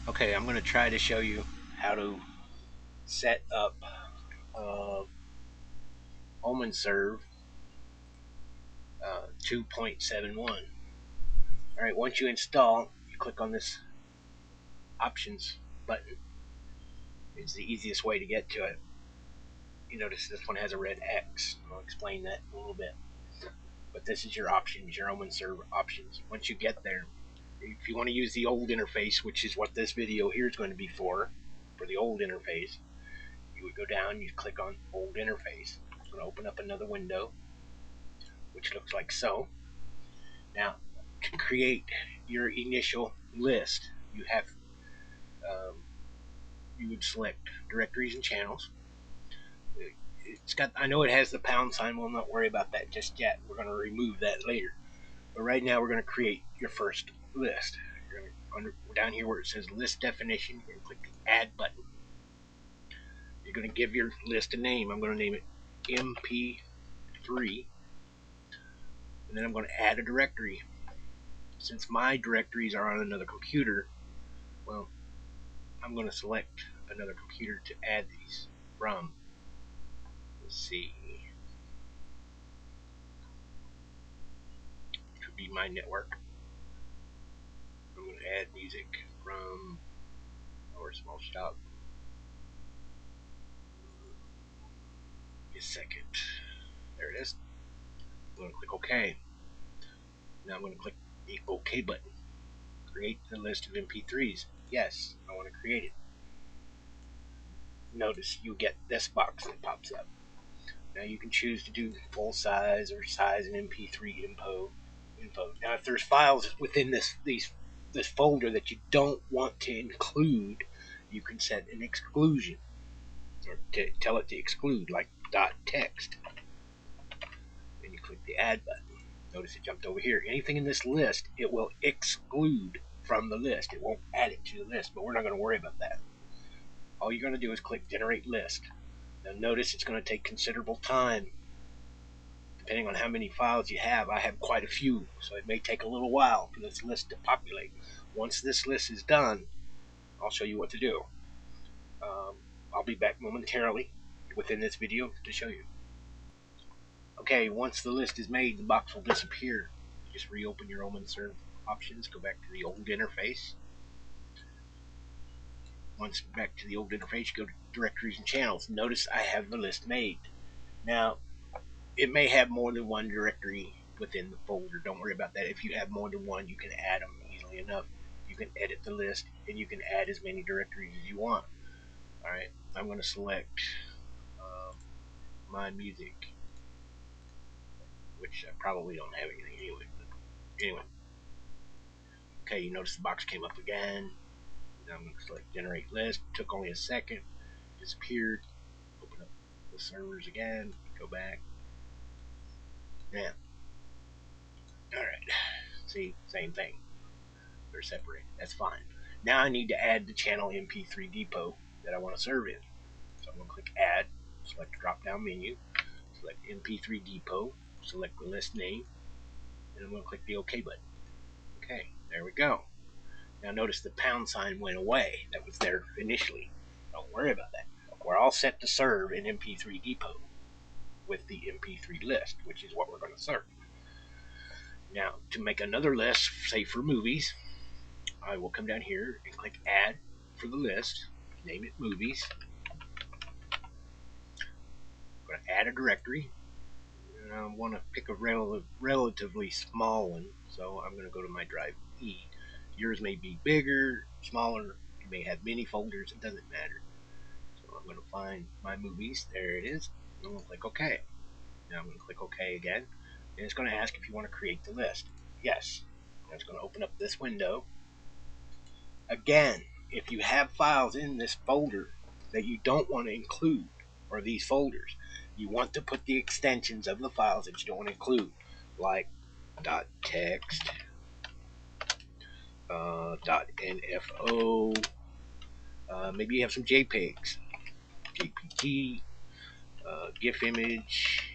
Okay, I'm going to try to show you how to set up OmenServe 2.71. Alright, once you install, you click on this options button. It's the easiest way to get to it. You notice this one has a red X. I'll explain that in a little bit. But this is your options, your OmenServe options. Once you get there, if you want to use the old interface, which is what this video here is going to be for the old interface, you would go down, you click on old interface. It's going to open up another window, which looks like so. Now, to create your initial list, you have you would select directories and channels. I know it has the pound sign. We'll not worry about that just yet. We're going to remove that later. But right now, we're going to create your first list. You're going to, down here where it says list definition, you're going to click the add button. You're going to give your list a name. I'm going to name it MP3. And then I'm going to add a directory. Since my directories are on another computer, well, I'm going to select another computer to add these from. Let's see. It could be my network. I'm going to add music from our small shop. Give me a second. There it is. I'm going to click OK. Now I'm going to click the OK button. Create the list of MP3s. Yes, I want to create it. Notice you get this box that pops up. Now you can choose to do full size or size and MP3 info. Now if there's files within this folder that you don't want to include, you can set an exclusion or tell it to exclude, like .text. Then you click the add button. Notice it jumped over here. Anything in this list, it will exclude from the list. It won't add it to the list, but we're not going to worry about that. All you're going to do is click generate list. Now notice it's going to take considerable time. Depending on how many files you have, I have quite a few, so it may take a little while for this list to populate. Once this list is done, I'll show you what to do. I'll be back momentarily within this video to show you. Okay, once the list is made, the box will disappear. You just reopen your OmenServe options, go back to the old interface. Once back to the old interface, go to directories and channels. Notice I have the list made. Now, it may have more than one directory within the folder. Don't worry about that. If you have more than one, you can add them easily enough. You can edit the list, and you can add as many directories as you want. Alright, I'm going to select my music, which I probably don't have anything anyway. But anyway. Okay, you notice the box came up again. Now I'm going to select generate list. Took only a second. Disappeared. Open up the servers again. Go back. Yeah. Alright. See, same thing. They're separated. That's fine. Now I need to add the channel MP3 depot that I want to serve in. So I'm going to click add. Select the drop down menu. Select MP3 depot. Select the list name. And I'm going to click the OK button. Okay, there we go. Now notice the pound sign went away. That was there initially. Don't worry about that. We're all set to serve in MP3 depot with the MP3 list, which is what we're going to serve. Now, to make another list, say for movies, I will come down here and click add for the list. Name it movies. I'm going to add a directory. And I want to pick a relatively small one, so I'm going to go to my drive E. Yours may be bigger, smaller. You may have many folders. It doesn't matter. So I'm going to find my movies. There it is. I'm going to click OK. Now I'm going to click OK again. And it's going to ask if you want to create the list. Yes. And it's going to open up this window. Again, if you have files in this folder that you don't want to include, or these folders, you want to put the extensions of the files that you don't want to include, like .text, .nfo, maybe you have some JPEGs, JPG, GIF image,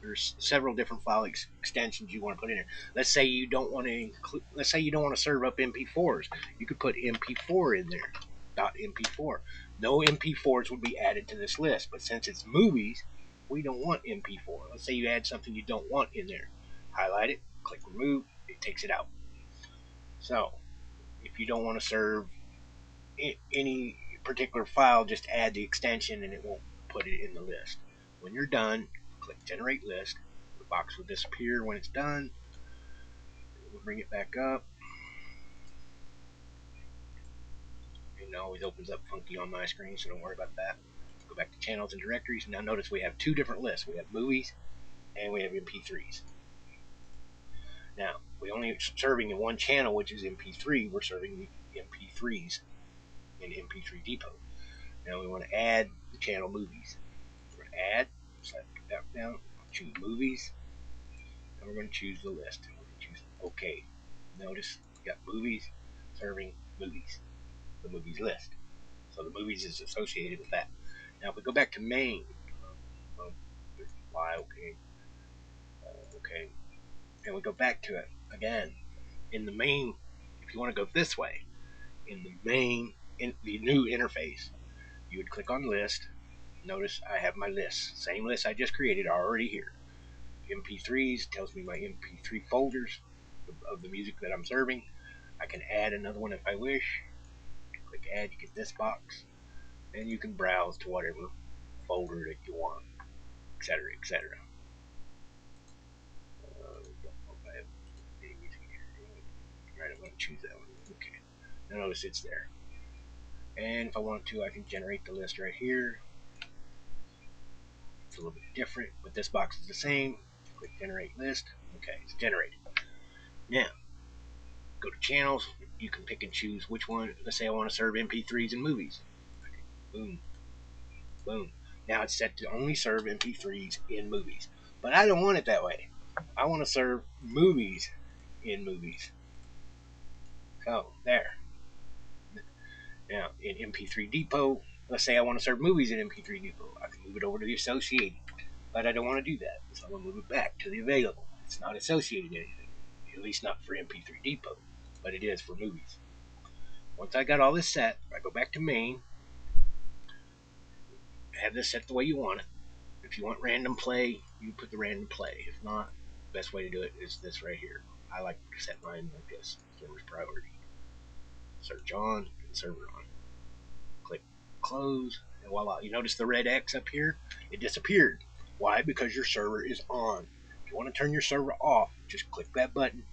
there's several different file extensions you want to put in there. Let's say you don't want to include. Let's say you don't want to serve up MP4s. You could put MP4 in there. .mp4. No MP4s would be added to this list, but since it's movies, we don't want MP4. Let's say you add something you don't want in there. Highlight it, click remove, it takes it out. So, if you don't want to serve any particular file, just add the extension and it won't put it in the list. When you're done, click generate list. The box will disappear when it's done. We'll bring it back up. It always opens up funky on my screen, so don't worry about that. Go back to channels and directories. Now notice we have two different lists. We have movies and we have MP3s. Now, we only serving in one channel, which is MP3. We're serving the MP3s in MP3 Depot. Now we want to add the channel movies. We're going to add, select that down, choose movies, and we're going to choose the list. We're going to choose OK. Notice we got movies serving movies, the movies list. So the movies is associated with that. Now if we go back to main, Y, OK, OK, and we go back to it again. In the main, if you want to go this way, in the main, in the new interface, you would click on list. Notice I have my list. Same list I just created already here. MP3s tells me my MP3 folders of the music that I'm serving. I can add another one if I wish. Click add, you get this box. And you can browse to whatever folder that you want, etc., etc. Right, I'm going to choose that one. Okay. Now notice it's there. And if I want to, I can generate the list right here. It's a little bit different, but this box is the same. Click generate list. Okay, it's generated. Now, go to channels. You can pick and choose which one. Let's say I want to serve MP3s and movies. Boom. Boom. Now it's set to only serve MP3s in movies. But I don't want it that way. I want to serve movies in movies. So, there. Now, in MP3 Depot, let's say I want to serve movies in MP3 Depot. I can move it over to the associated. But I don't want to do that. So I'm going to move it back to the available. It's not associated to anything. At least not for MP3 Depot. But it is for movies. Once I got all this set, I go back to main. Have this set the way you want it. If you want random play, you put the random play. If not, the best way to do it is this right here. I like to set mine like this. Server's priority. Search on and server on. Click close, and voila. You notice the red X up here? It disappeared. Why? Because your server is on. If you want to turn your server off, just click that button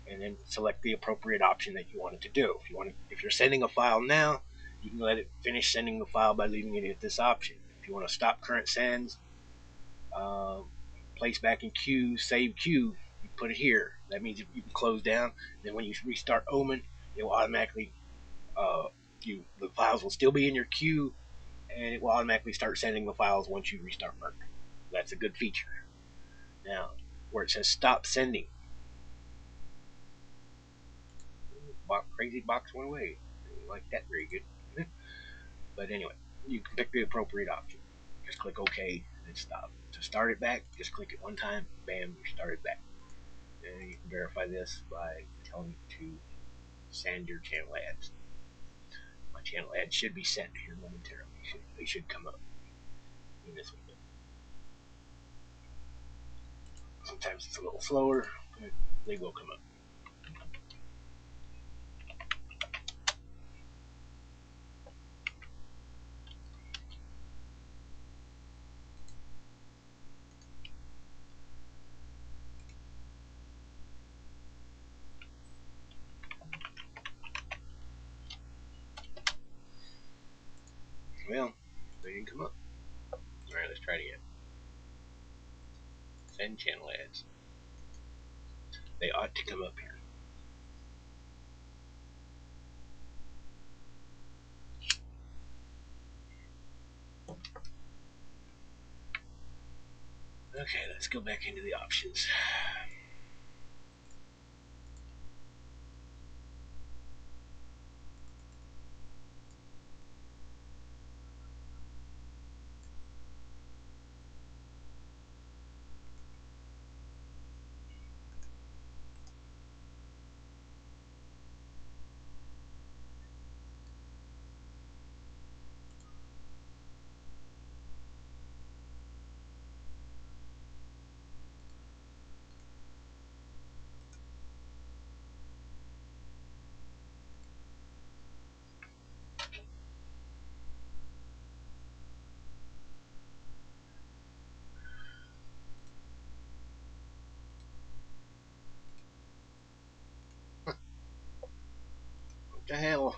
and then select the appropriate option that you want it to do. If you're sending a file now, you can let it finish sending the file by leaving it at this option. If you want to stop current sends, place back in queue, save queue, you put it here. That means you can close down. Then when you restart Omen, it will automatically the files will still be in your queue, and it will automatically start sending the files once you restart mIRC. That's a good feature. Now, where it says stop sending, crazy box went away. I didn't like that very good. But anyway, you can pick the appropriate option. Just click OK and stop. To start it back, just click it one time. Bam, you start it back. And you can verify this by telling it to send your channel ads. My channel ads should be sent here momentarily. They should come up in this window. Sometimes it's a little slower, but they will come up. Well, they didn't come up. Alright, let's try it again. Send channel ads. They ought to come up here. Okay, let's go back into the options. the hell?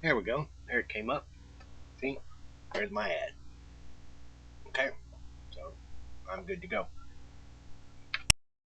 There we go. There it came up. See? There's my ad. Okay. So I'm good to go.